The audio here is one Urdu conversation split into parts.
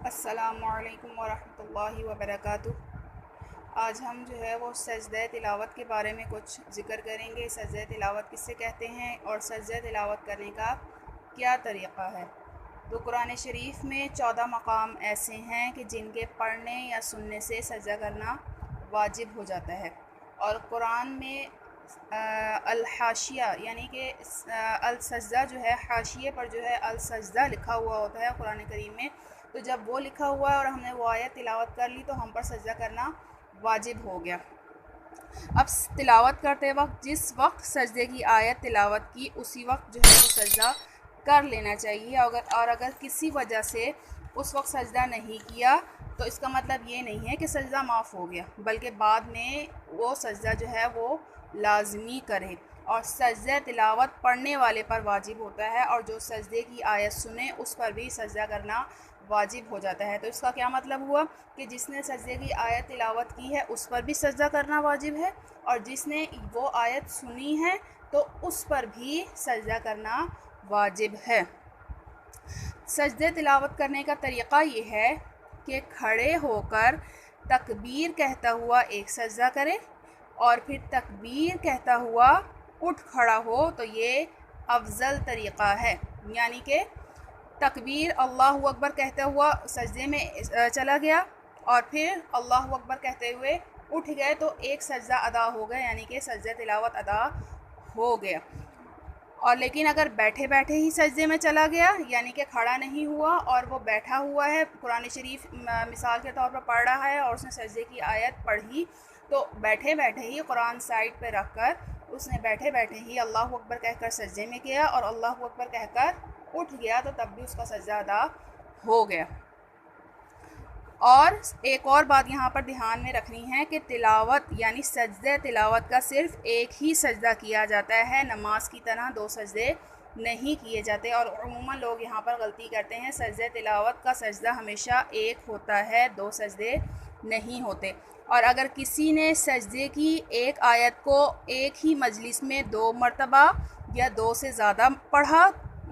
السلام علیکم ورحمۃ اللہ وبرکاتہ۔ آج ہم جو ہے وہ سجدہ تلاوت کے بارے میں کچھ ذکر کریں گے۔ سجدہ تلاوت کس سے کہتے ہیں اور سجدہ تلاوت کرنے کا کیا طریقہ ہے۔ تو قرآن شریف میں 14 مقام ایسے ہیں کہ جن کے پڑھنے یا سننے سے سجدہ کرنا واجب ہو جاتا ہے، اور قرآن میں الحاشیہ یعنی کہ السجدہ جو ہے، حاشیے پر جو ہے السجدہ لکھا ہوا ہوتا ہے قرآن کریم میں، تو جب وہ لکھا ہوا ہے اور ہم نے وہ آیت تلاوت کر لی تو ہم پر سجدہ کرنا واجب ہو گیا۔ اب تلاوت کرتے وقت جس وقت سجدے کی آیت تلاوت کی اسی وقت جو ہے وہ سجدہ کر لینا چاہیے، اور اگر کسی وجہ سے اس وقت سجدہ نہیں کیا تو اس کا مطلب یہ نہیں ہے کہ سجدہ معاف ہو گیا، بلکہ بعد میں وہ سجدہ جو ہے وہ لازمی کرے۔ اور سجدہ تلاوت پڑھنے والے پر واجب ہوتا ہے، اور جو سجدے کی آیت سنے اس پر بھی سجدہ کرنا واجب ہو جاتا ہے۔ تو اس کا کیا مطلب ہوا کہ جس نے سجدے کی آیت تلاوت کی ہے اس پر بھی سجدہ کرنا واجب ہے، اور جس نے وہ آیت سنی ہے تو اس پر بھی سجدہ کرنا واجب ہے۔ سجدہ تلاوت کرنے کا طریقہ یہ ہے کہ کھڑے ہو کر تکبیر کہتا ہوا ایک سجدہ کرے، اور پھر تکبیر کہتا ہوا اٹھ کھڑا ہو، تو یہ افضل طریقہ ہے۔ یعنی کہ تکبیر اللہ اکبر کہتے ہوا سجدے میں چلا گیا، اور پھر اللہ اکبر کہتے ہوئے اٹھ گئے، تو ایک سجدہ ادا ہو گیا، یعنی کہ سجدہ تلاوت ادا ہو گیا۔ اور لیکن اگر بیٹھے بیٹھے ہی سجدے میں چلا گیا، یعنی کہ کھڑا نہیں ہوا اور وہ بیٹھا ہوا ہے، قرآن شریف مثال کے طور پر پڑھ رہا ہے اور اس نے سجدے کی آیت پڑھی، تو بیٹھے بیٹھے ہی قرآن سائڈ پہ رکھ کر اس نے بیٹھے بیٹھے ہی اللہ اکبر کہہ کر سجدے میں کیا اور اللہ اکبر کہہ کر اٹھ گیا، تو تب بھی اس کا سجدہ ادا ہو گیا۔ اور ایک اور بات یہاں پر دھیان میں رکھنی ہے کہ تلاوت یعنی سجدہ تلاوت کا صرف ایک ہی سجدہ کیا جاتا ہے، نماز کی طرح 2 سجدے نہیں کیے جاتے، اور عموماً لوگ یہاں پر غلطی کرتے ہیں۔ سجدہ تلاوت کا سجدہ ہمیشہ ایک ہوتا ہے، 2 سجدے نہیں ہوتے۔ اور اگر کسی نے سجدے کی ایک آیت کو ایک ہی مجلس میں 2 مرتبہ یا 2 سے زیادہ پڑھا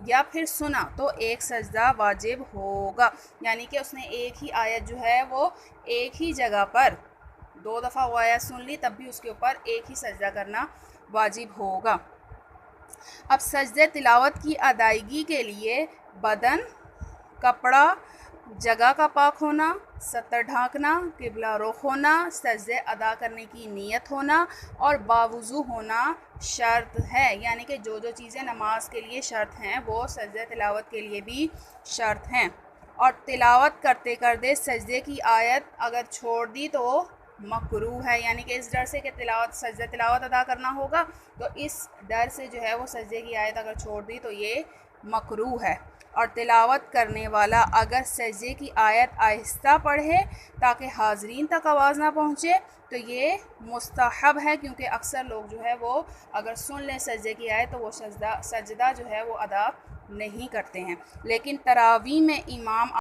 یا پھر سنا تو ایک سجدہ واجب ہوگا، یعنی کہ اس نے ایک ہی آیت جو ہے وہ ایک ہی جگہ پر 2 دفعہ وہ آیت سن لی، تب بھی اس کے اوپر ایک ہی سجدہ کرنا واجب ہوگا۔ اب سجدہ تلاوت کی ادائیگی کے لیے بدن، کپڑا، جگہ کا پاک ہونا، سطر ڈھانکنا، قبلہ رخ ہونا، سجدے ادا کرنے کی نیت ہونا اور باوضو ہونا شرط ہے، یعنی کہ جو چیزیں نماز کے لیے شرط ہیں وہ سجدہ تلاوت کے لیے بھی شرط ہیں۔ اور تلاوت کرتے کرتے سجدے کی آیت اگر چھوڑ دی تو مکروہ ہے، یعنی کہ اس ڈر سے کہ سجدہ تلاوت ادا کرنا ہوگا، تو اس ڈر سے جو ہے وہ سجدے کی آیت اگر چھوڑ دی تو یہ مکروہ ہے۔ اور تلاوت کرنے والا اگر سجدے کی آیت آہستہ پڑھے تاکہ حاضرین تک آواز نہ پہنچے تو یہ مستحب ہے، کیونکہ اکثر لوگ جو ہے وہ اگر سن لیں سجدے کی آیت تو وہ سجدہ جو ہے وہ ادا نہیں کرتے ہیں۔ لیکن تراویح میں امام